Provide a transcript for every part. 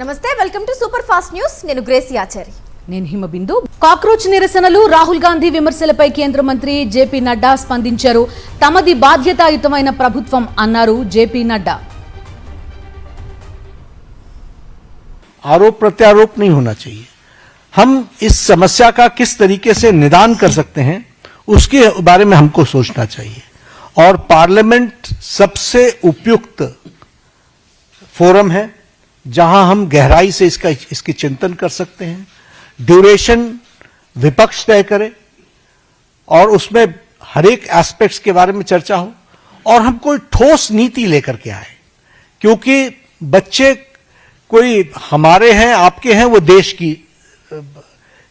నమస్తే welcome to super fast news నేను Gracie Achari నేను హిమబిందు కాక్రోచ్ నిరసనలు రాహుల్ గాంధీ విమర్శలపై కేంద్ర మంత్రి జేపీ నడ్డా స్పందించారు తమది బాధ్యతాయుతమైన ప్రభుత్వం అన్నారు జేపీ నడ్డా आरोप प्रत्यारोप नहीं होना चाहिए। हम इस समस्या का किस तरीके से निदान कर सकते हैं उसके बारे में हमको सोचना चाहिए और पार्लियामेंट सबसे उपयुक्त फोरम है जहां हम गहराई से इसकी चिंतन कर सकते हैं। ड्यूरेशन विपक्ष तय करे और उसमें हर एक एस्पेक्ट्स के बारे में चर्चा हो और हम कोई ठोस नीति लेकर के आए, क्योंकि बच्चे कोई हमारे हैं आपके हैं, वो देश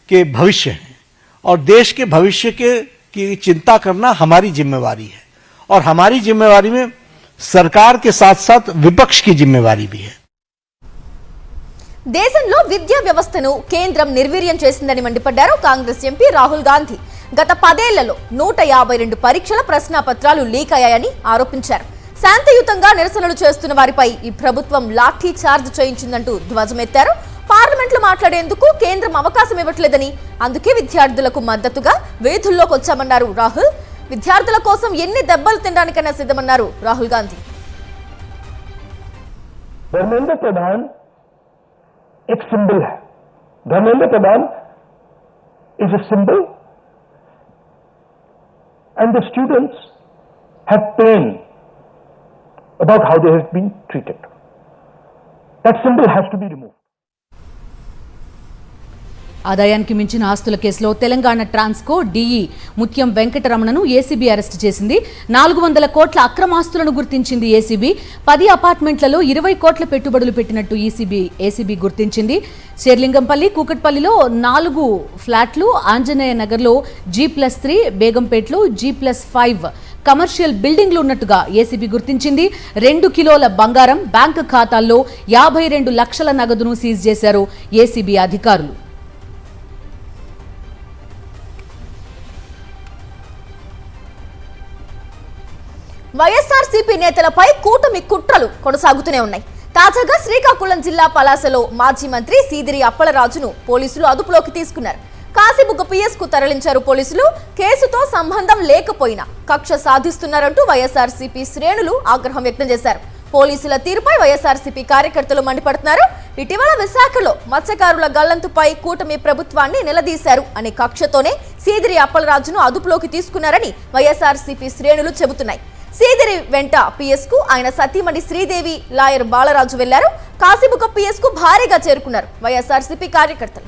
के भविष्य हैं और देश के भविष्य की चिंता करना हमारी जिम्मेवारी है और हमारी जिम्मेवारी में सरकार के साथ साथ विपक्ष की जिम्मेवारी भी है। దేశంలో విద్యా వ్యవస్థను కేంద్రం నిర్వీర్యం చేసిందని మండిపడ్డారు కాంగ్రెస్ ఎంపీ రాహుల్ గాంధీ. గత 10 ఏళ్లలో 152 పరీక్షల ప్రశ్నాపత్రాలు లీక్ అయ్యాయని ఆరోపించారు. శాంతియుతంగా నిరసనలు చేస్తున్న వారిపై ఈ ప్రభుత్వం లాఠీ చార్జ్ చేయించిందంటూ ధ్వజమెత్తారు. పార్లమెంట్లో మాట్లాడేందుకు కేంద్రం అవకాశం ఇవ్వట్లేదని, అందుకే విద్యార్థులకు మద్దతుగా వేధుల్లోకి వచ్చామన్నారు రాహుల్. విద్యార్థుల కోసం ఎన్ని దెబ్బలు తినడానికైనా సిద్ధమన్నారు రాహుల్ గాంధీ. धर्मेंद्र प्रधान एक सिंबल है. Dharmendra Pradhan is a symbol and the students have pain about how they have been treated. That symbol has to be removed. ఆదాయానికి మించిన ఆస్తుల కేసులో తెలంగాణ ట్రాన్స్కో డీఈ ముత్యం వెంకటరమణను ఏసీబీ అరెస్టు చేసింది. 400 కోట్ల అక్రమాస్తులను గుర్తించింది ఏసీబీ. 10 అపార్ట్మెంట్లలో 20 కోట్ల పెట్టుబడులు పెట్టినట్టు ఏసీబీ గుర్తించింది. శేర్లింగంపల్లి, కూకట్పల్లిలో 4 ఫ్లాట్లు, ఆంజనేయ నగర్లో G+3, బేగంపేటలో G+5 కమర్షియల్ బిల్డింగ్లు ఉన్నట్టుగా ఏసీబీ గుర్తించింది. 2 కిలోల బంగారం, బ్యాంకు ఖాతాల్లో 52 లక్షల నగదును సీజ్ చేశారు ఏసీబీ అధికారులు. వైఎస్ఆర్సీపీ నేతలపై కూటమి కుట్రలు కొనసాగుతూనే ఉన్నాయి. తాజాగా శ్రీకాకుళం జిల్లా పలాసలో మాజీ మంత్రి సీదిరి అప్పలరాజును పోలీసులు అదుపులోకి తీసుకున్నారు. కాశీబుగ్గ పిఎస్ కు తరలించారు పోలీసులు. కేసుతో సంబంధం లేకపోయినా కక్ష సాధిస్తున్నారంటూ వైఎస్ఆర్సీపీ శ్రేణులు ఆగ్రహం వ్యక్తం చేశారు. పోలీసుల తీరుపై వైఎస్ఆర్సీపీ కార్యకర్తలు మండిపడుతున్నారు. ఇటీవల విశాఖలో మత్స్యకారుల గల్లంతుపై కూటమి ప్రభుత్వాన్ని నిలదీశారు అనే కక్షతోనే సీదిరి అప్పలరాజును అదుపులోకి తీసుకున్నారని వైఎస్ఆర్సీపీ శ్రేణులు చెబుతున్నాయి. సీదిరి వెంట పిఎస్ కు ఆయన సతీమణి శ్రీదేవి, లాయర్ బాలరాజు వెళ్లారు. కాశీబుగ్గ పిఎస్ కు భారీగా చేరుకున్నారు వైఎస్ఆర్సీపీ కార్యకర్తలు.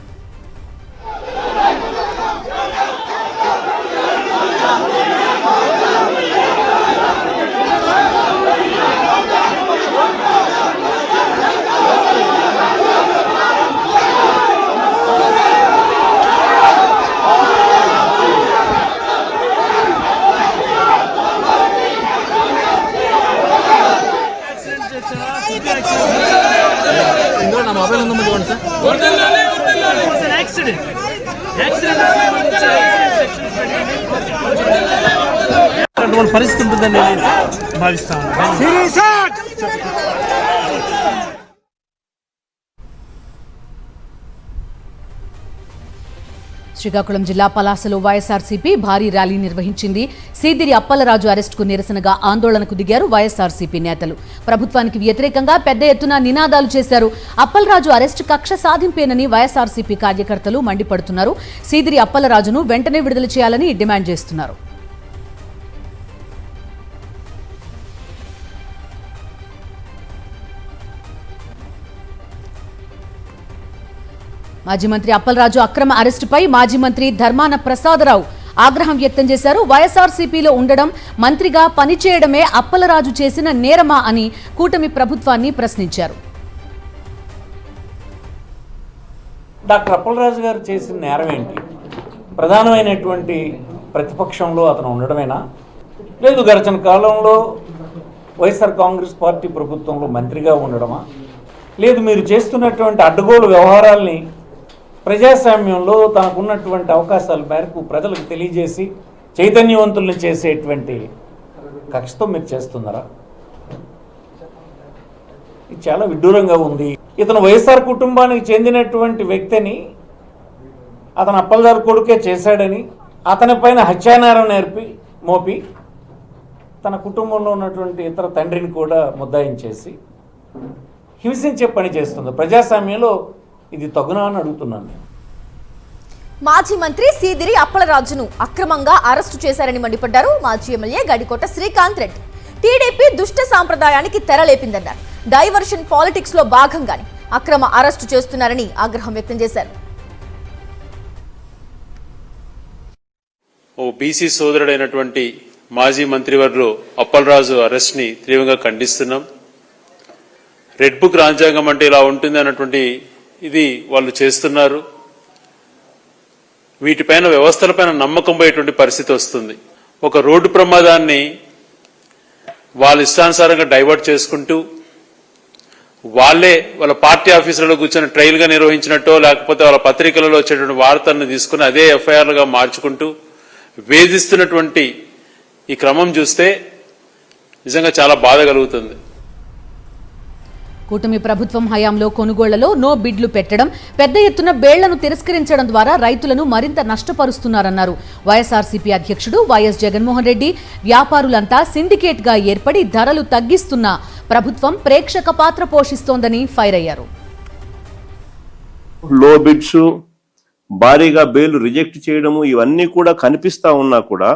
పరిస్థితి ఉంటుందని భావిస్తాను. శ్రీకాకుళం జిల్లా పలాసలో వైఎస్ఆర్సీపీ భారీ ర్యాలీ నిర్వహించింది. సీదిరి అప్పలరాజు అరెస్టుకు నిరసనగా ఆందోళనకు దిగారు వైఎస్ఆర్సీపీ నేతలు. ప్రభుత్వానికి వ్యతిరేకంగా పెద్ద ఎత్తున నినాదాలు చేశారు. అప్పలరాజు అరెస్టు కక్ష సాధింపేనని వైఎస్ఆర్సీపీ కార్యకర్తలు మండిపడుతున్నారు. సీదిరి అప్పలరాజును వెంటనే విడుదల చేయాలని డిమాండ్ చేస్తున్నారు. మాజీ మంత్రి అప్పలరాజు అక్రమ అరెస్టుపై మాజీ మంత్రి ధర్మాన ప్రసాదరావు ఆగ్రహం వ్యక్తం చేశారు. వైఎస్ఆర్సీపీలో ఉండడం, మంత్రిగా పనిచేయడమే అప్పలరాజు చేసిన నేరమా అని కూటమి ప్రభుత్వాన్ని ప్రశ్నించారు. డాక్టర్ అప్పలరాజు గారు చేసిన నేరం ఏంటి? ప్రధానమైనటువంటి ప్రతిపక్షంలో అతను ఉండడమేనా? లేదు గడిచిన కాలంలో వైఎస్ఆర్ కాంగ్రెస్ పార్టీ ప్రభుత్వంలో మంత్రిగా ఉండడమా? లేదు మీరు చేస్తున్నటువంటి అడ్డగోలు వ్యవహారాల్ని ప్రజాస్వామ్యంలో తనకున్నటువంటి అవకాశాల మేరకు ప్రజలకు తెలియజేసి చైతన్యవంతుల్ని చేసేటువంటి కక్షతో మీరు చేస్తున్నారా? ఇది చాలా విడ్డూరంగా ఉంది. ఇతను వైఎస్ఆర్ కుటుంబానికి చెందినటువంటి వ్యక్తిని అతను అప్పలదారు కొడుకే చేశాడని అతని పైన హత్యానేరం మోపి తన కుటుంబంలో ఉన్నటువంటి ఇతర తండ్రిని కూడా ముద్దాయించేసి హింసించే పని చేస్తుంది. ప్రజాస్వామ్యంలో ఇది తగునా అని అడుగుతున్నాను నేను. మాజీ మంత్రి సీదిరి అప్పలరాజును అక్రమంగా అరెస్టు చేశారని మండిపడ్డారు మాజీ ఎమ్మెల్యే గడికోట శ్రీకాంత్ రెడ్డి. టీడీపీ దుష్ట సాంప్రదాయానికి తెరలేపిందన్నారు. డైవర్షన్ పాలిటిక్స్ లో భాగంగానే అక్రమ అరెస్టు చేస్తున్నారని ఆగ్రహం వ్యక్తం చేశారు. ఓ బీసీ సోదరుడైనటువంటి మాజీ మంత్రివర్యులు అప్పలరాజు అరెస్ట్ ని తీవ్రంగా ఖండిస్తున్నాం. రెడ్ బుక్ రాజ్యాంగం అంటే ఇలా ఉంటుంది అన్నటువంటి ఇది వాళ్ళు చేస్తున్నారు. వీటిపైన వ్యవస్థలపైన నమ్మకం పోయేటువంటి పరిస్థితి వస్తుంది. ఒక రోడ్డు ప్రమాదాన్ని వాళ్ళ ఇష్టానుసారంగా డైవర్ట్ చేసుకుంటూ వాళ్ళ పార్టీ ఆఫీసులలో కూర్చొని ట్రయల్ గా నిర్వహించినట్టో లేకపోతే వాళ్ళ పత్రికలలో వచ్చేటువంటి వార్తలను తీసుకుని అదే ఎఫ్ఐఆర్లుగా మార్చుకుంటూ వేధిస్తున్నటువంటి ఈ క్రమం చూస్తే నిజంగా చాలా బాధ కలుగుతుంది. కూటమి ప్రభుత్వం హయాంలో కొనుగోళ్లలో నో బిడ్లు పెట్టడం, పెద్ద ఎత్తున బేళ్లను తిరస్కరించడం ద్వారా రైతులను మరింత నష్టపరుస్తున్నారన్నారు వైఎస్ఆర్సీపీ అధ్యక్షుడు వైఎస్ జగన్మోహన్ రెడ్డి. వ్యాపారులంతా సిండికేట్ గా ఏర్పడి ధరలు తగ్గిస్తున్న ప్రభుత్వం ప్రేక్షక పాత్ర పోషిస్తోందని ఫైర్ అయ్యారు. లో బిడ్స్, భారీగా బేలు రిజెక్ట్ చేయడము ఇవన్నీ కూడా కనిపిస్తా ఉన్నా కూడా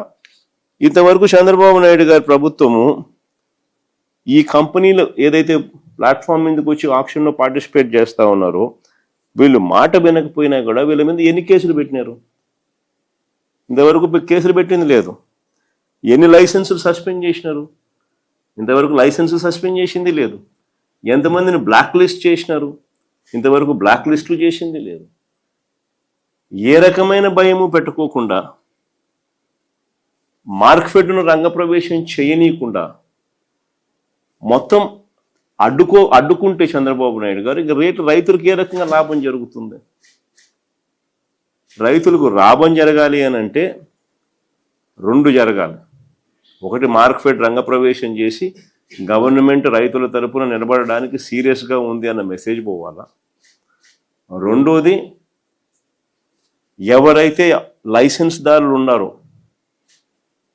ఇంతవరకు చంద్రబాబు నాయుడు గారి ప్రభుత్వము ఈ కంపెనీలు ఏదైతే ప్లాట్ఫామ్ మీదకి వచ్చి ఆక్షన్లో పార్టిసిపేట్ చేస్తా ఉన్నారో వీళ్ళు మాట వినకపోయినా కూడా వీళ్ళ మీద ఎన్ని కేసులు పెట్టినారు? ఇంతవరకు కేసులు పెట్టింది లేదు. ఎన్ని లైసెన్సులు సస్పెండ్ చేసినారు? ఇంతవరకు లైసెన్సులు సస్పెండ్ చేసింది లేదు. ఎంతమందిని బ్లాక్ లిస్ట్ చేసినారు? ఇంతవరకు బ్లాక్ లిస్టులు చేసింది లేదు. ఏ రకమైన భయము పెట్టుకోకుండా మార్కెట్ను రంగప్రవేశం చేయనీయకుండా మొత్తం అడ్డుకుంటే చంద్రబాబు నాయుడు గారు ఇక రైతులకు ఏ రకంగా లాభం జరుగుతుంది? రైతులకు లాభం జరగాలి అని అంటే రెండు జరగాలి. ఒకటి, మార్కెట్ రంగప్రవేశం చేసి గవర్నమెంట్ రైతుల తరపున నిలబడడానికి సీరియస్గా ఉంది అన్న మెసేజ్ పోవాలా. రెండోది, ఎవరైతే లైసెన్స్ దారులు ఉన్నారో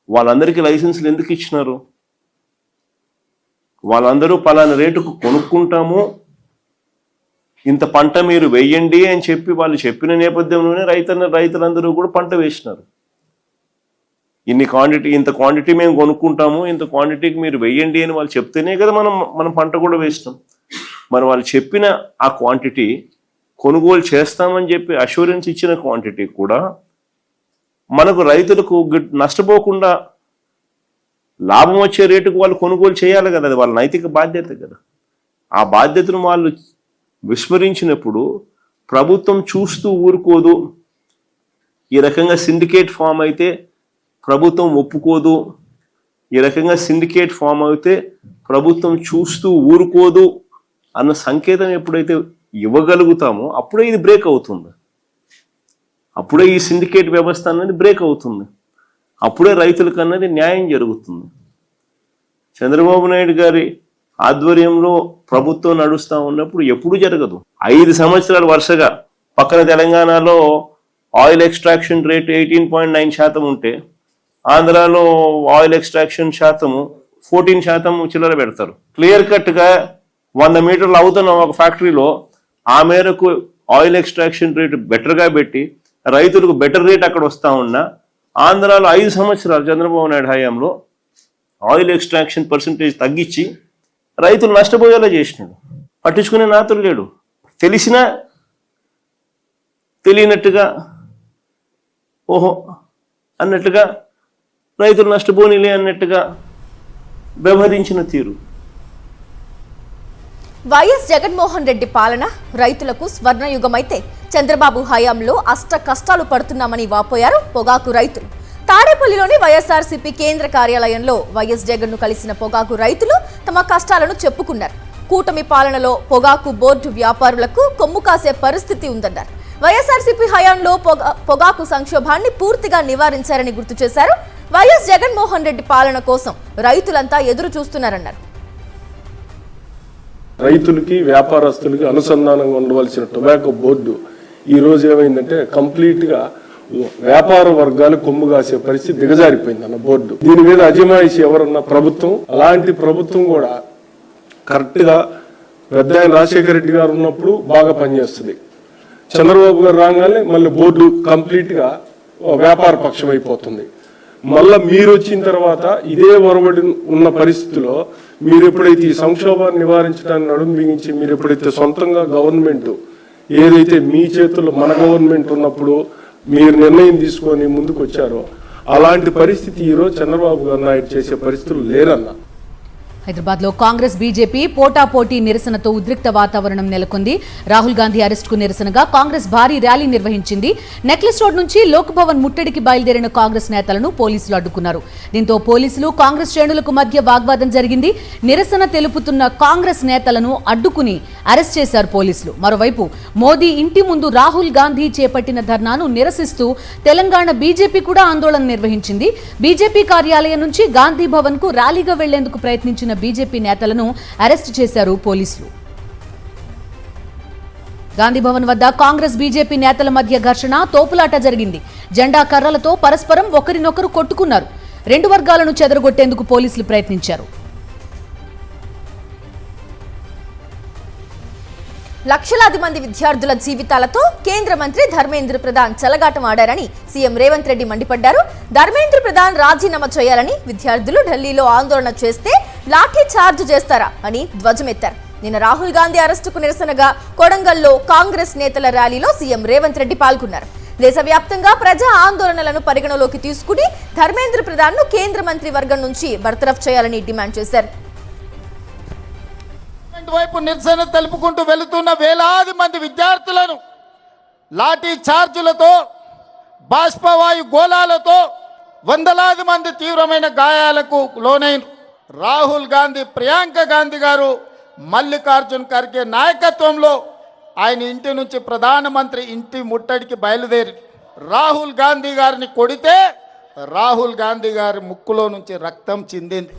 వాళ్ళందరికీ లైసెన్సులు ఎందుకు ఇచ్చినారు? వాళ్ళందరూ పలానా రేటుకు కొనుక్కుంటాము, ఇంత పంట మీరు వేయండి అని చెప్పి వాళ్ళు చెప్పిన నేపథ్యంలోనే రైతులందరూ కూడా పంట వేసినారు. ఇంత క్వాంటిటీ మేము కొనుక్కుంటాము, ఇంత క్వాంటిటీకి మీరు వేయండి అని వాళ్ళు చెప్తేనే కదా మనం పంట కూడా వేసినాం. మరి వాళ్ళు చెప్పిన ఆ క్వాంటిటీ కొనుగోలు చేస్తామని చెప్పి అష్యూరెన్స్ ఇచ్చిన క్వాంటిటీ కూడా మనకు రైతులకు నష్టపోకుండా లాభం వచ్చే రేటుకు వాళ్ళు కొనుగోలు చేయాలి కదా. అది వాళ్ళ నైతిక బాధ్యత కదా. ఆ బాధ్యతను వాళ్ళు విస్మరించినప్పుడు ప్రభుత్వం చూస్తూ ఊరుకోదు. ఈ రకంగా సిండికేట్ ఫామ్ అయితే ప్రభుత్వం ఒప్పుకోదు, ఈ రకంగా సిండికేట్ ఫామ్ అయితే ప్రభుత్వం చూస్తూ ఊరుకోదు అన్న సంకేతం ఎప్పుడైతే ఇవ్వగలుగుతామో అప్పుడే ఇది బ్రేక్ అవుతుంది. అప్పుడే ఈ సిండికేట్ వ్యవస్థ అన్నది బ్రేక్ అవుతుంది. అప్పుడే రైతులకు అన్నది న్యాయం జరుగుతుంది. చంద్రబాబు నాయుడు గారి ఆధ్వర్యంలో ప్రభుత్వం నడుస్తూ ఉన్నప్పుడు ఎప్పుడు జరగదు. 5 సంవత్సరాలు వరుసగా పక్కన తెలంగాణలో ఆయిల్ ఎక్స్ట్రాక్షన్ రేట్ 18.9% ఉంటే ఆంధ్రాలో ఆయిల్ ఎక్స్ట్రాక్షన్ శాతము 14% చిల్లర పెడతారు. క్లియర్ కట్గా 100 మీటర్లు అవుతున్న ఒక ఫ్యాక్టరీలో ఆ మేరకు ఆయిల్ ఎక్స్ట్రాక్షన్ రేట్ బెటర్గా పెట్టి రైతులకు బెటర్ రేట్ అక్కడ వస్తూ ఉన్నా ఆంధ్రాలో 5 సంవత్సరాలు చంద్రబాబు నాయుడు హయాంలో ఆయిల్ ఎక్స్ట్రాక్షన్ పర్సంటేజ్ తగ్గించి రైతులు నష్టపోయేలా చేసినాడు. పట్టించుకునే నాతులు లేడు. తెలిసినా తెలియనట్టుగా ఓహో అన్నట్టుగా రైతులు నష్టపోనిలే అన్నట్టుగా వ్యవహరించిన తీరు. వైఎస్ జగన్మోహన్ రెడ్డి పాలన రైతులకు స్వర్ణయుగమైతే చంద్రబాబు హయాంలో అష్ట కష్టాలు పడుతున్నామని వాపోయారు పొగాకు రైతులు. తాడేపల్లిలోని వైఎస్ఆర్సీపీ కేంద్ర కార్యాలయంలో వైఎస్ జగన్ను కలిసిన పొగాకు రైతులు తమ కష్టాలను చెప్పుకున్నారు. కూటమి పాలనలో పొగాకు బోర్డు వ్యాపారులకు కొమ్ము కాసే పరిస్థితి ఉందన్నారు. వైఎస్ఆర్సీపీ హయాంలో పొగాకు సంక్షోభాన్ని పూర్తిగా నివారించారని గుర్తు చేశారు. వైఎస్ జగన్మోహన్ రెడ్డి పాలన కోసం రైతులంతా ఎదురు చూస్తున్నారన్నారు. రైతులకి వ్యాపారస్తులకి అనుసంధానంగా ఉండవలసిన టొబాకో బోర్డు ఈ రోజు ఏమైందంటే కంప్లీట్ గా వ్యాపార వర్గాలు కొమ్ము కాసే పరిస్థితి దిగజారిపోయింది అన్న బోర్డు. దీని మీద అజమాయిషి ఎవరన్నా ప్రభుత్వం, అలాంటి ప్రభుత్వం కూడా కరెక్ట్ గా పెద్ద రాజశేఖర రెడ్డి గారు ఉన్నప్పుడు బాగా పనిచేస్తుంది. చంద్రబాబు గారు రాగానే మళ్ళీ బోర్డు కంప్లీట్ గా వ్యాపార పక్షం అయిపోతుంది. మళ్ళా మీరు వచ్చిన తర్వాత ఇదే ఒరబడి ఉన్న పరిస్థితిలో మీరు ఎప్పుడైతే ఈ సంక్షోభాన్ని నివారించడానికి నడుము బిగించి మీరు ఎప్పుడైతే సొంతంగా గవర్నమెంట్ ఏదైతే మీ చేతుల్లో మన గవర్నమెంట్ ఉన్నప్పుడు మీరు నిర్ణయం తీసుకొని ముందుకు వచ్చారో అలాంటి పరిస్థితి ఈరోజు చంద్రబాబు గారు నాయుడు చేసే పరిస్థితులు లేరన్నా. హైదరాబాద్లో కాంగ్రెస్ బీజేపీ పోటాపోటీ నిరసనతో ఉద్రిక్త వాతావరణం నెలకొంది. రాహుల్ గాంధీ అరెస్టుకు నిరసనగా కాంగ్రెస్ భారీ ర్యాలీ నిర్వహించింది. నెక్లెస్ రోడ్ నుంచి లోక్ భవన్ ముట్టడికి బయలుదేరిన కాంగ్రెస్ నేతలను పోలీసులు అడ్డుకున్నారు. దీంతో పోలీసులు కాంగ్రెస్ శ్రేణులకు మధ్య వాగ్వాదం జరిగింది. నిరసన తెలుపుతున్న కాంగ్రెస్ నేతలను అడ్డుకుని అరెస్ట్ చేశారు పోలీసులు. మరోవైపు మోదీ ఇంటి ముందు రాహుల్ గాంధీ చేపట్టిన ధర్నాను నిరసిస్తూ తెలంగాణ బీజేపీ కూడా ఆందోళన నిర్వహించింది. బీజేపీ కార్యాలయం నుంచి గాంధీ భవన్ కు ర్యాలీగా వెళ్లేందుకు ప్రయత్నించిన బీజేపీ నేతలను అరెస్ట్ చేశారు పోలీసులు. గాంధీ భవన్ వద్ద కాంగ్రెస్ బీజేపీ నేతల మధ్య ఘర్షణ, తోపులాట జరిగింది. జెండా కర్రలతో పరస్పరం ఒకరినొకరు కొట్టుకున్నారు. రెండు వర్గాలను చెదరగొట్టేందుకు పోలీసులు ప్రయత్నించారు. లక్షలాది మంది విద్యార్థుల జీవితాలతో కేంద్ర మంత్రి ధర్మేంద్ర ప్రధాన్ చెలగాటం ఆడారని సీఎం రేవంత్ రెడ్డి మండిపడ్డారు. ధర్మేంద్ర ప్రధాన్ రాజీనామా చేయాలని విద్యార్థులు ఢిల్లీలో ఆందోళన చేస్తే లాఠీ చార్జ్ చేస్తారా అని ధ్వజమెత్తారు. నిన్న రాహుల్ గాంధీ అరెస్టుకు నిరసనగా కొడంగల్లో కాంగ్రెస్ నేతల ర్యాలీలో సీఎం రేవంత్ రెడ్డి పాల్గొన్నారు. దేశవ్యాప్తంగా ప్రజా ఆందోళనలను పరిగణలోకి తీసుకుని ధర్మేంద్ర ప్రధాన్ ను కేంద్ర మంత్రి వర్గం నుంచి బర్తరఫ్ చేయాలని డిమాండ్ చేశారు. వైపు నిరసన తెలుపుకుంటూ వెళుతున్న వేలాది మంది విద్యార్థులను లాఠీ చార్జులతో, బాష్పవాయు గోళాలతో వందలాది మంది తీవ్రమైన గాయాలకు లోనైన రాహుల్ గాంధీ, ప్రియాంక గాంధీ గారు, మల్లికార్జున్ ఖర్గే నాయకత్వంలో ఆయన ఇంటి నుంచి ప్రధానమంత్రి ఇంటి ముట్టడికి బయలుదేరి రాహుల్ గాంధీ గారిని కొడితే రాహుల్ గాంధీ గారి ముక్కులో నుంచి రక్తం చిందింది.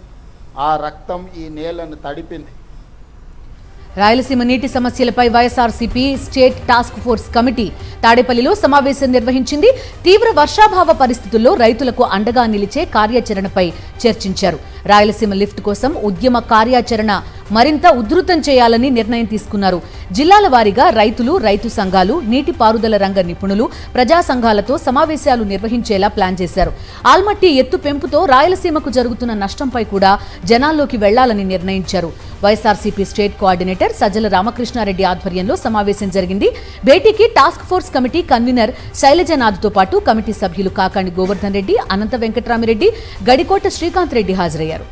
ఆ రక్తం ఈ నేలను తడిపింది. రాయలసీమ నీటి సమస్యలపై YSRCP state task force committee తాడేపల్లిలో సమావేశం నిర్వహించింది. తీవ్ర వర్షాభావ పరిస్థితుల్లో రైతులకు అండగా నిలిచే కార్యాచరణపై చర్చించారు. రాయలసీమ లిఫ్ట్ కోసం ఉద్యమ కార్యాచరణ మరింత ఉధృతం చేయాలని నిర్ణయం తీసుకున్నారు. జిల్లాల వారీగా రైతులు, రైతు సంఘాలు, నీటిపారుదల రంగ నిపుణులు, ప్రజా సంఘాలతో సమావేశాలు నిర్వహించేలా ప్లాన్ చేశారు. ఆల్మట్టి ఎత్తు పెంపుతో రాయలసీమకు జరుగుతున్న నష్టంపై కూడా జనాల్లోకి వెళ్లాలని నిర్ణయించారు. వైఎస్ఆర్సీపీ స్టేట్ కోఆర్డినేటర్ సజ్జల రామకృష్ణారెడ్డి ఆధ్వర్యంలో సమావేశం జరిగింది. భేటీకి టాస్క్ ఫోర్స్ కమిటీ కన్వీనర్ శైలజనాథ్తో పాటు కమిటీ సభ్యులు కాకాణి గోవర్ధన్ రెడ్డి, అనంత వెంకట్రామిరెడ్డి, గడికోట శ్రీకాంత్ రెడ్డి హాజరయ్యారు.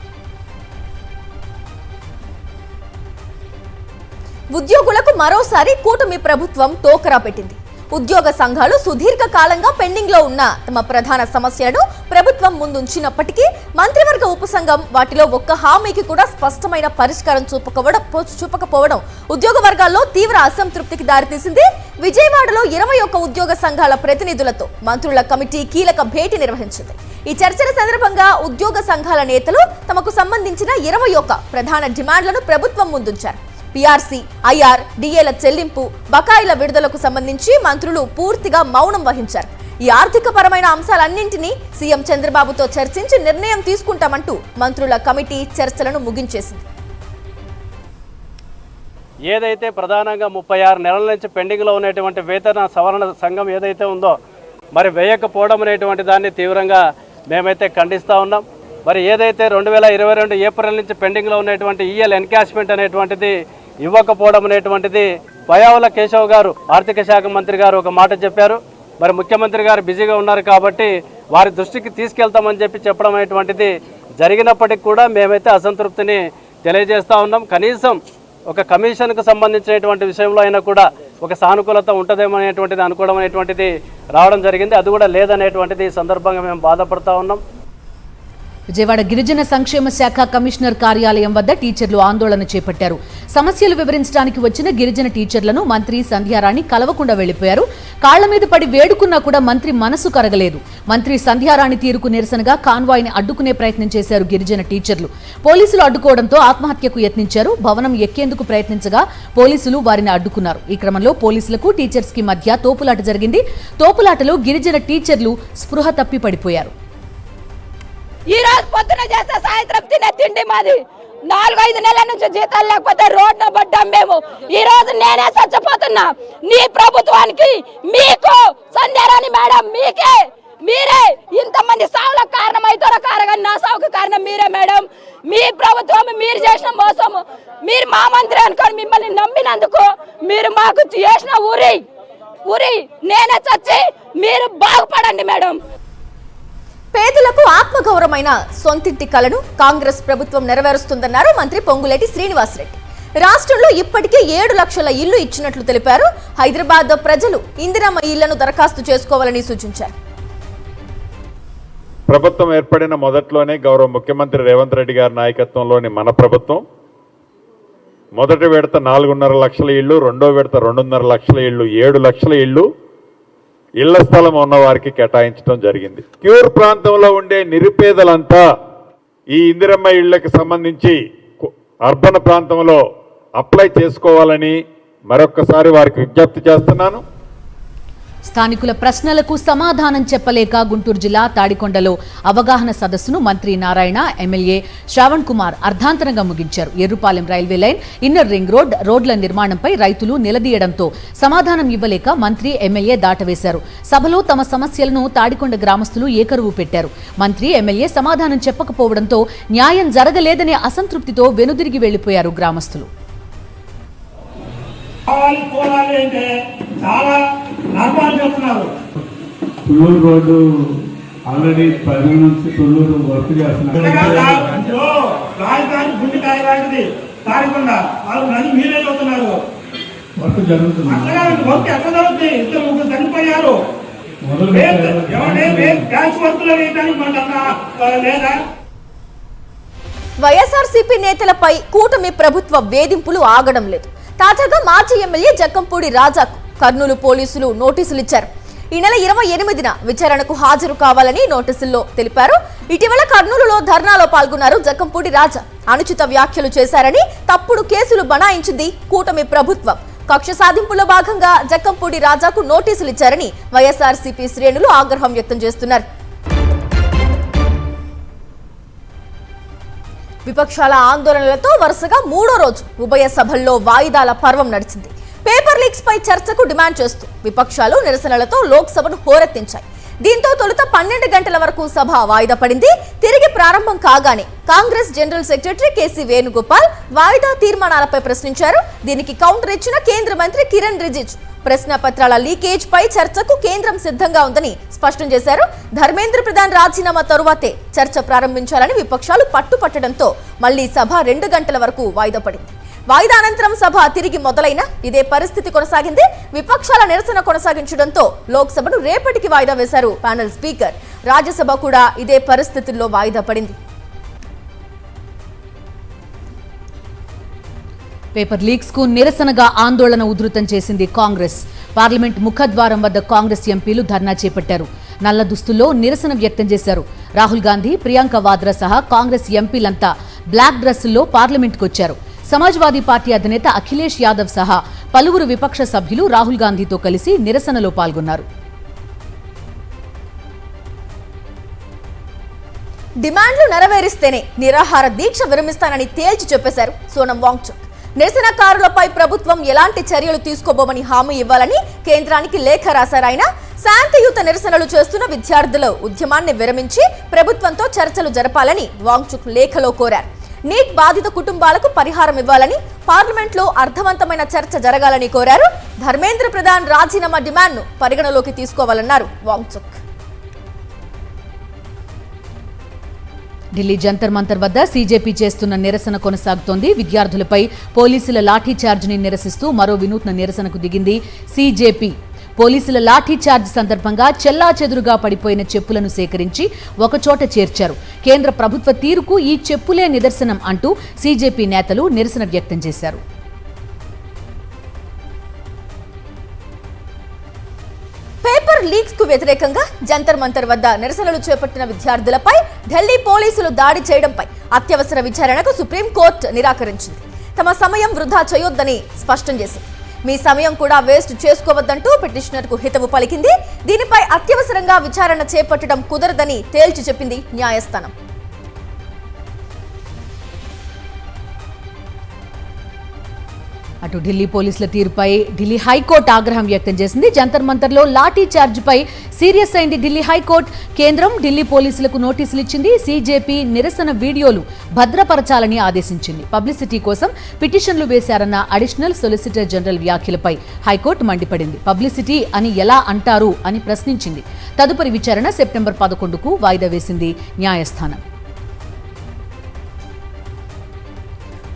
ఉద్యోగులకు మరోసారి కూటమి ప్రభుత్వం టోకరా పెట్టింది. ఉద్యోగ సంఘాలు సుదీర్ఘ కాలంగా పెండింగ్ లో ఉన్న తమ ప్రధాన సమస్యలను ప్రభుత్వం ముందుంచినప్పటికీ మంత్రివర్గ ఉపసంఘం వాటిలో ఒక్క హామీకి కూడా స్పష్టమైన పరిష్కారం చూపకపోవడం ఉద్యోగ వర్గాల్లో తీవ్ర అసంతృప్తికి దారితీసింది. విజయవాడలో 21 ఉద్యోగ సంఘాల ప్రతినిధులతో మంత్రుల కమిటీ కీలక భేటీ నిర్వహించింది. ఈ చర్చల సందర్భంగా ఉద్యోగ సంఘాల నేతలు తమకు సంబంధించిన 21 ప్రధాన డిమాండ్లను ప్రభుత్వం ముందుంచారు. పీఆర్సీ, ఐఆర్, డిఏల చెల్లింపు, బకాయిల విడుదలకు సంబంధించి మంత్రులు పూర్తిగా మౌనం వహించారు. ఈ ఆర్థిక పరమైన అంశాలన్నింటినీ సీఎం చంద్రబాబుతో చర్చించి నిర్ణయం తీసుకుంటామంటూ మంత్రుల కమిటీ చర్చలను ముగించేసింది. ఏదైతే ప్రధానంగా 36 నెలల నుంచి పెండింగ్లో ఉన్నటువంటి వేతన సవరణ సంఘం ఏదైతే ఉందో మరి వేయకపోవడం అనేటువంటి దాన్ని తీవ్రంగా మేమైతే ఖండిస్తూ ఉన్నాం. మరి ఏదైతే 2022 ఏప్రిల్ నుంచి పెండింగ్లో ఉన్నటువంటి ఈఎల్ ఎన్కాష్మెంట్ అనేటువంటిది ఇవ్వకపోవడం అనేటువంటిది పయావుల కేశవ్ గారు ఆర్థిక శాఖ మంత్రి గారు ఒక మాట చెప్పారు. మరి ముఖ్యమంత్రి గారు బిజీగా ఉన్నారు కాబట్టి వారి దృష్టికి తీసుకెళ్తామని చెప్పడం అనేటువంటిది జరిగినప్పటికీ కూడా మేమైతే అసంతృప్తిని తెలియజేస్తూ ఉన్నాం. కనీసం ఒక కమిషన్కు సంబంధించినటువంటి విషయంలో అయినా కూడా ఒక సానుకూలత ఉంటుందేమో అనేటువంటిది అనుకోవడం అనేటువంటిది రావడం జరిగింది. అది కూడా లేదనేటువంటిది ఈ సందర్భంగా మేము బాధపడుతూ ఉన్నాం. విజయవాడ గిరిజన సంక్షేమ శాఖ కమిషనర్ కార్యాలయం వద్ద టీచర్లు ఆందోళన చేపట్టారు. సమస్యలు వివరించడానికి వచ్చిన గిరిజన టీచర్లను మంత్రి సంధ్యారాణి కలవకుండా వెళ్లిపోయారు. కాళ్ల మీద పడి వేడుకున్నా కూడా మంత్రి మనసు కరగలేదు. మంత్రి సంధ్యారాణి తీరుకు నిరసనగా కాన్వాయ్ని అడ్డుకునే ప్రయత్నం చేశారు గిరిజన టీచర్లు. పోలీసులు అడ్డుకోవడంతో ఆత్మహత్యకు యత్నించారు. భవనం ఎక్కేందుకు ప్రయత్నించగా పోలీసులు వారిని అడ్డుకున్నారు. ఈ క్రమంలో పోలీసులకు టీచర్స్ కి మధ్య తోపులాట జరిగింది. తోపులాటలో గిరిజన టీచర్లు స్పృహ తప్పి పడిపోయారు. ఈ రోజు పొద్దున చేస్తే సాయంత్రం తినే తిండి మాది 4-5 నెలల నుంచి జీతాలు లేకపోతే రోడ్డున పడ్డాం మేము. ఈ రోజు నేనే చచ్చిపోతున్నా. నీ ప్రభుత్వానికి, మీకు సంధ్యారాణి మేడం, మీరే ఇంతమంది సావులకు కారణం అవుతారో కారణం, నా సావుకు కారణం మీరే మేడం. మీ ప్రభుత్వం, మీరు చేసిన మోసం, మీరు మా మంత్రి అనుకోని మిమ్మల్ని నమ్మినందుకు మీరు మాకు చేసిన ఊరి నేనే చచ్చి మీరు బాగుపడండి మేడం. పేదలకు ఆత్మగౌరవమైన సొంతింటి కలను కాంగ్రెస్ ప్రభుత్వం నెరవేరుస్తుందన్నారు మంత్రి పొంగులేటి శ్రీనివాసరెడ్డి. రాష్ట్రంలో ఇప్పటికే 7 లక్షల ఇళ్లు ఇచ్చినట్లు తెలిపారు. హైదరాబాద్ ప్రజలు ఇందిరమ్మ ఇళ్లను దరఖాస్తు చేసుకోవాలని సూచించారు. ప్రభుత్వం ఏర్పడిన మొదట్లోనే గౌరవ ముఖ్యమంత్రి రేవంత్ రెడ్డి గారి నాయకత్వంలోని మన ప్రభుత్వం మొదటి విడత 4.5 లక్షల ఇళ్లు, రెండో విడత 2.5 లక్షల ఇళ్లు, 7 లక్షల ఇళ్లు ఇళ్ల స్థలం ఉన్న వారికి కేటాయించడం జరిగింది. క్యూర్ ప్రాంతంలో ఉండే నిరుపేదలంతా ఈ ఇందిరమ్మ ఇళ్లకు సంబంధించి అర్బన్ ప్రాంతంలో అప్లై చేసుకోవాలని మరొక్కసారి వారికి విజ్ఞప్తి చేస్తున్నాను. స్థానికుల ప్రశ్నలకు సమాధానం చెప్పలేక గుంటూరు జిల్లా తాడికొండలో అవగాహన సదస్సును మంత్రి నారాయణ, ఎమ్మెల్యే శ్రావణ్ కుమార్ అర్ధాంతరంగా ముగించారు. Errupalem railway line, inner ring రోడ్ల నిర్మాణంపై రైతులు నిలదీయడంతో సమాధానం ఇవ్వలేక మంత్రి, ఎమ్మెల్యే దాటవేశారు. సభలో తమ సమస్యలను తాడికొండ గ్రామస్తులు ఏకరువు పెట్టారు. మంత్రి, ఎమ్మెల్యే సమాధానం చెప్పకపోవడంతో న్యాయం జరగలేదనే అసంతృప్తితో వెనుదిరిగి వెళ్లిపోయారు గ్రామస్తులు. తుళ్ళూరు రోడ్డు ఆల్రెడీ 10 నుంచి తుళ్ళూరు వర్క్ చేస్తున్నారు. వర్క్ జరుగుతుంది. చనిపోయారు. వైఎస్ఆర్సీపీ నేతలపై కూటమి ప్రభుత్వ వేధింపులు ఆగడం లేదు. తాజాగా మాజీ ఎమ్మెల్యే జక్కంపూడి రాజాకు కర్నూలు పోలీసులు నోటీసులు ఇచ్చారు. ఈ నెల 28న విచారణకు హాజరు కావాలని నోటీసుల్లో తెలిపారు. ఇటీవల కర్నూలులో ధర్నాలో పాల్గొన్నారు జక్కంపూడి రాజా. అనుచిత వ్యాఖ్యలు చేశారని తప్పుడు కేసులు బనాయించింది కూటమి ప్రభుత్వం. కక్ష సాధింపులో భాగంగా జక్కంపూడి రాజాకు నోటీసులు ఇచ్చారని వైఎస్ఆర్సీపీ శ్రేణులు ఆగ్రహం వ్యక్తం చేస్తున్నారు. విపక్షాల ఆందోళనలతో వరుసగా 3వ రోజు ఉభయ సభల్లో వాయిదాల పర్వం నడిచింది. పేపర్ లీక్స్ పై చర్చకు డిమాండ్ చేస్తూ విపక్షాలు నిరసనలతో లోక్సభను హోరెత్తించాయి. దీంతో తొలుత 12 గంటల వరకు సభ వాయిదా పడింది. తిరిగి ప్రారంభం కాగానే కాంగ్రెస్ జనరల్ సెక్రటరీ కేసీ వేణుగోపాల్ వాయిదా తీర్మానాలపై ప్రశ్నించారు. దీనికి కౌంటర్ ఇచ్చిన కేంద్ర మంత్రి కిరణ్ రిజిజు ప్రశ్న పత్రాల లీకేజ్ పై చర్చకు కేంద్రం సిద్ధంగా ఉందని స్పష్టం చేశారు. ధర్మేంద్ర ప్రధాన్ రాజీనామా తరువాతే చర్చ ప్రారంభించాలని విపక్షాలు పట్టుపట్టడంతో మళ్లీ సభ 2 గంటల వరకు వాయిదా పడింది. వాయిదా అనంతరం సభ తిరిగి మొదలైన ఇదే పరిస్థితి కొనసాగింది. విపక్షాల నిరసన కొనసాగించడంతో లోక్సభను రేపటికి వాయిదా వేశారు ప్యానెల్ స్పీకర్. రాజ్యసభ కూడా ఇదే పరిస్థితుల్లో వాయిదా పడింది. పేపర్ లీక్స్ కు నిరసనగా ఆందోళన ఉధృతం చేసింది కాంగ్రెస్. పార్లమెంట్ ముఖద్వారం వద్ద కాంగ్రెస్ ఎంపీలు ధర్నా చేపట్టారు. నల్ల దుస్తుల్లో నిరసన వ్యక్తం చేశారు. రాహుల్ గాంధీ, ప్రియాంక వాద్రా సహా కాంగ్రెస్ ఎంపీలంతా బ్లాక్ డ్రెస్సుల్లో పార్లమెంట్కు వచ్చారు. సమాజ్వాదీ పార్టీ అధినేత అఖిలేష్ యాదవ్ సహా పలువురు విపక్ష సభ్యులు రాహుల్ గాంధీతో కలిసి నిరసనలో పాల్గొన్నారు. డిమాండ్లు నెరవేరిస్తేనే నిరాహార దీక్ష విరమిస్తానని తేల్చి చెప్పేశారు సోనం వాంగ్చుక్. నిరసనకారులపై ప్రభుత్వం ఎలాంటి చర్యలు తీసుకోబోమని హామీ ఇవ్వాలని కేంద్రానికి లేఖ రాశారు ఆయన. శాంతియుత నిరసనలు చేస్తున్న విద్యార్థుల ఉద్యమాన్ని విరమించి ప్రభుత్వంతో చర్చలు జరపాలని వాంగ్చుక్ లేఖలో కోరారు. నీట్ బాధిత కుటుంబాలకు పరిహారం ఇవ్వాలని, పార్లమెంట్లో అర్థవంతమైన చర్చ జరగాలని కోరారు. ధర్మేంద్ర ప్రధాన్ రాజీనామా డిమాండ్ను పరిగణలోకి తీసుకోవాలన్నారు వాంగ్చుక్. ఢిల్లీ జంతర్ మంతర్ వద్ద సీజేపీ చేస్తున్న నిరసన కొనసాగుతోంది. విద్యార్థులపై పోలీసుల లాఠీ చార్జిని నిరసిస్తూ మరో వినూత్న నిరసనకు దిగింది సీజేపీ. పోలీసుల లాఠీ చార్జ్ సందర్భంగా చెల్లాచెదురుగా పడిపోయిన చెప్పులను సేకరించి ఒకచోట చేర్చారు. కేంద్ర ప్రభుత్వ తీరుకు ఈ చెప్పులే నిదర్శనం అంటూ సీజేపీ నేతలు నిరసన వ్యక్తం చేశారు. పేపర్ లీక్స్ కు వ్యతిరేకంగా జంతర్ మంతర్ వద్ద నిరసనలు చేపట్టిన విద్యార్థులపై ఢిల్లీ పోలీసులు దాడి చేయడంపై అత్యవసర విచారణకు సుప్రీంకోర్టు నిరాకరించింది. తమ సమయం వృధా చేయొద్దని స్పష్టం చేసింది. మీ సమయం కూడా వేస్ట్ చేసుకోవద్దంటూ పిటిషనర్ కు హితవు పలికింది. దీనిపై అత్యవసరంగా విచారణ చేపట్టడం కుదరదని తేల్చి చెప్పింది న్యాయస్థానం. అటు ఢిల్లీ పోలీసుల తీరుపై ఢిల్లీ హైకోర్టు ఆగ్రహం వ్యక్తం చేసింది. జంతర్ మంతర్లో లాఠీ చార్జ్పై సీరియస్ అయింది ఢిల్లీ హైకోర్టు. కేంద్రం ఢిల్లీ పోలీసులకు నోటీసులు ఇచ్చింది. సీజేపీ నిరసన వీడియోలు భద్రపరచాలని ఆదేశించింది. పబ్లిసిటీ కోసం పిటిషన్లు వేశారన్న అడిషనల్ సొలిసిటర్ జనరల్ వ్యాఖ్యలపై హైకోర్టు మండిపడింది. పబ్లిసిటీ అని ఎలా అంటారు అని ప్రశ్నించింది. తదుపరి విచారణ సెప్టెంబర్ 11కు వాయిదా వేసింది న్యాయస్థానం.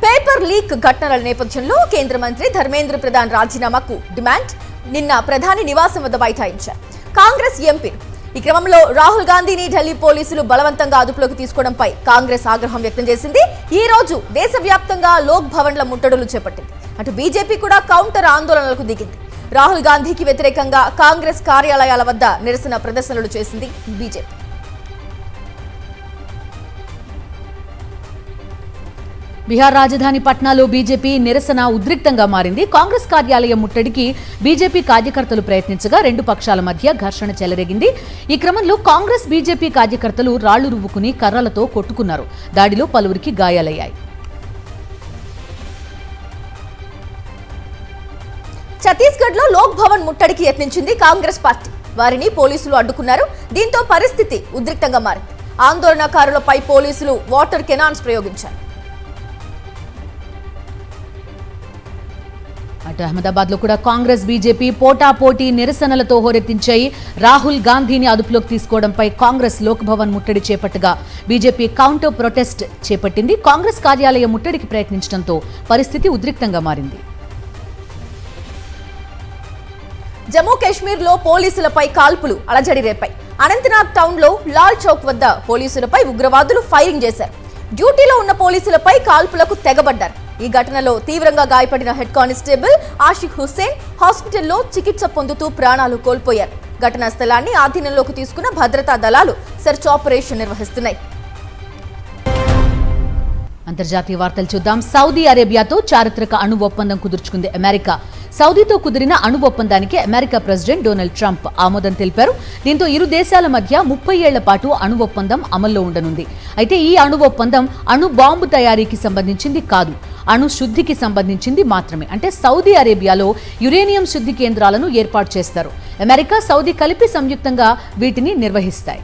పేపర్ లీక్ ఘటనల నేపథ్యంలో కేంద్ర మంత్రి ధర్మేంద్ర ప్రధాన్ రాజీనామాకు డిమాండ్ నిన్న ప్రధాని నివాసం వద్ద బైఠాయించారు కాంగ్రెస్ ఎంపీలు. ఈ క్రమంలో రాహుల్ గాంధీని ఢిల్లీ పోలీసులు బలవంతంగా అదుపులోకి తీసుకోవడంపై కాంగ్రెస్ ఆగ్రహం వ్యక్తం చేసింది. ఈ రోజు దేశవ్యాప్తంగా లోక్ భవన్ల ముట్టడులు చేపట్టింది. అటు బీజేపీ కూడా కౌంటర్ ఆందోళనలకు దిగింది. రాహుల్ గాంధీకి వ్యతిరేకంగా కాంగ్రెస్ కార్యాలయాల వద్ద నిరసన ప్రదర్శనలు చేసింది బీజేపీ. బీహార్ రాజధాని పట్నాలో బీజేపీ నిరసన ఉద్రిక్తంగా మారింది. కాంగ్రెస్ కార్యాలయం ముట్టడికి బీజేపీ కార్యకర్తలు ప్రయత్నించగా రెండు పక్షాల మధ్య ఘర్షణ చెలరేగింది. ఈ క్రమంలో కాంగ్రెస్ బీజేపీ కార్యకర్తలు రాళ్లు రువ్వుకుని కర్రలతో కొట్టుకున్నారు. దాడిలో పలువురికి గాయాలయ్యాయి. ఛత్తీస్గఢ్ లో లోక్ భవన్ ముట్టడికి యత్నించింది కాంగ్రెస్ పార్టీ. వారిని పోలీసులు అడ్డుకున్నారు. దీంతో పరిస్థితి ఉద్రిక్తంగా మారింది. ఆందోళనకారులపై పోలీసులు వాటర్ కెనాన్స్ ప్రయోగించారు. అటు అహ్మదాబాద్ లో కూడా కాంగ్రెస్ బీజేపీ పోటాపోటీ నిరసనలతో హోరెత్తించాయి. రాహుల్ గాంధీని అదుపులోకి తీసుకోవడంపై కాంగ్రెస్ లోక్ భవన్ ముట్టడి చేపట్టగా బీజేపీ కౌంటర్ ప్రొటెస్ట్ చేపట్టింది. కాంగ్రెస్ కార్యాలయం ముట్టడికి ప్రయత్నించడంతో పరిస్థితి ఉద్రిక్తంగా మారింది. జమ్మూ కాశ్మీర్ లో పోలీసులపై కాల్పులు అలజడి రేపాయి. అనంతనాగ్ టౌన్ లో లాల్ చౌక్ వద్ద పోలీసులపై ఉగ్రవాదులు ఫైరింగ్ చేశారు. డ్యూటీలో ఉన్న పోలీసులపై కాల్పులకు తెగబడ్డారు. ఈ ఘటనలో తీవ్రంగా గాయపడిన హెడ్ కానిస్టేబుల్ ఆషిక్ హుస్సేన్ హాస్పిటల్లో చికిత్స పొందుతూ ప్రాణాలు కోల్పోయారు. ఘటనా స్థలాన్ని ఆధీనంలోకి తీసుకున్న భద్రతా దళాలు సెర్చ్ ఆపరేషన్ నిర్వహిస్తున్నాయి. అంతర్జాతీయ వార్తలు చూద్దాం. సౌదీ అరేబియాతో చారిత్రక అణు ఒప్పందం కుదుర్చుకుంది అమెరికా. సౌదీతో కుదిరిన అణు ఒప్పందానికి అమెరికా ప్రెసిడెంట్ డొనాల్డ్ ట్రంప్ ఆమోదం తెలిపారు. దీంతో ఇరు దేశాల మధ్య 30 ఏళ్ల పాటు అణు ఒప్పందం అమల్లో ఉండనుంది. అయితే ఈ అణు ఒప్పందం అణు బాంబు తయారీకి సంబంధించింది కాదు, అణు శుద్ధికి సంబంధించింది మాత్రమే. అంటే సౌదీ అరేబియాలో యురేనియం శుద్ధి కేంద్రాలను ఏర్పాటు చేస్తారు. అమెరికా, సౌదీ కలిపి సంయుక్తంగా వీటిని నిర్వహిస్తాయి.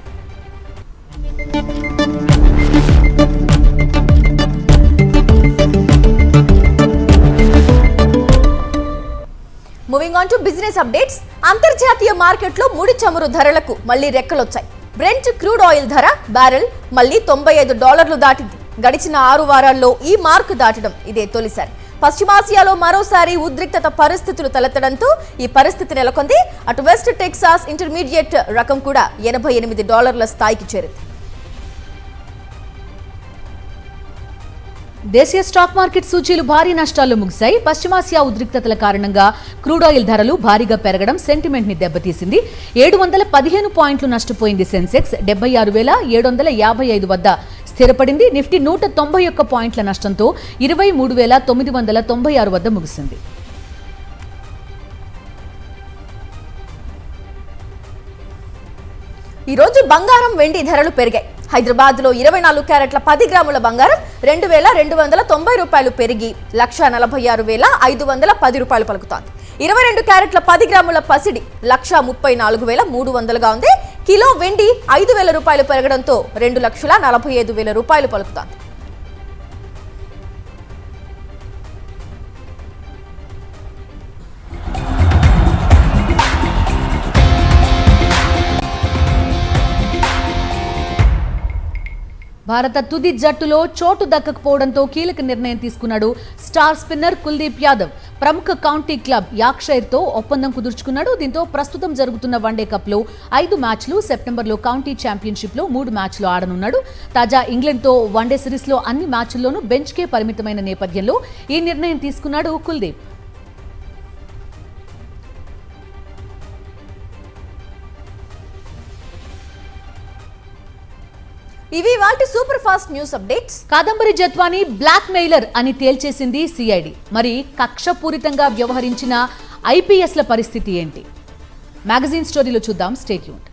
Moving on to business updates. అంతర్జాతీయ మార్కెట్లో ముడి చమురు ధరలకు మళ్లీ రెక్కలొచ్చాయి. బ్రెంట్ క్రూడ్ ఆయిల్ ధర బ్యారెల్ మళ్లీ $95 దాటింది. గడిచిన 6 వారాల్లో ఈ మార్కు దాటడం ఇదే తొలిసారి. పశ్చిమాసియాలో మరోసారి ఉద్రిక్తత పరిస్థితులు తలెత్తడంతో ఈ పరిస్థితి నెలకొంది. అటు వెస్ట్ టెక్సాస్ ఇంటర్మీడియట్ రకం కూడా $88 స్థాయికి చేరింది. దేశీయ స్టాక్ మార్కెట్ సూచీలు భారీ నష్టాల్లో ముగిశాయి. పశ్చిమాసియా ఉద్రిక్తతల కారణంగా క్రూడ్ ఆయిల్ ధరలు భారీగా పెరగడం సెంటిమెంట్ ని దెబ్బతీసింది. 715 పాయింట్లు నష్టపోయింది సెన్సెక్స్. 76,755 వద్ద స్థిరపడింది. నిఫ్టీ 191 పాయింట్ల నష్టంతో 23,996 వద్ద ముగిసింది. ఈ రోజు బంగారం, వెండి ధరలు పెరిగాయి. హైదరాబాద్ లో 24 క్యారెట్ల 10 గ్రాముల బంగారం $2,290 పెరిగి 1,46,510 పలుకుతోంది. 22 క్యారెట్ల 10 గ్రాముల పసిడి 1,34,300గా ఉంది. కిలో వెండి $5,000 పెరగడంతో $2,45,000 పలుకుతోంది. భారత తుది జట్టులో చోటు దక్కకపోవడంతో కీలక నిర్ణయం తీసుకున్నాడు స్టార్ స్పిన్నర్ కుల్దీప్ యాదవ్. ప్రముఖ కౌంటీ క్లబ్ యార్క్షైర్తో ఒప్పందం కుదుర్చుకున్నాడు. దీంతో ప్రస్తుతం జరుగుతున్న వన్డే కప్లో 5 మ్యాచ్లు, సెప్టెంబర్లో కౌంటీ ఛాంపియన్షిప్లో 3 మ్యాచ్లు ఆడనున్నాడు. తాజా ఇంగ్లాండ్తో వన్డే సిరీస్లో అన్ని మ్యాచ్ల్లోనూ బెంచ్కే పరిమితమైన నేపథ్యంలో ఈ నిర్ణయం తీసుకున్నాడు కుల్దీప్. ఇవి వాటి super fast news updates. Kadambari Jatwani blackmailer అని తేల్చేసింది సిఐడి. మరి కక్షపూరితంగా వ్యవహరించిన ఐపీఎస్ల పరిస్థితి ఏంటి? మ్యాగజైన్ స్టోరీలో చూద్దాం. Stay tuned.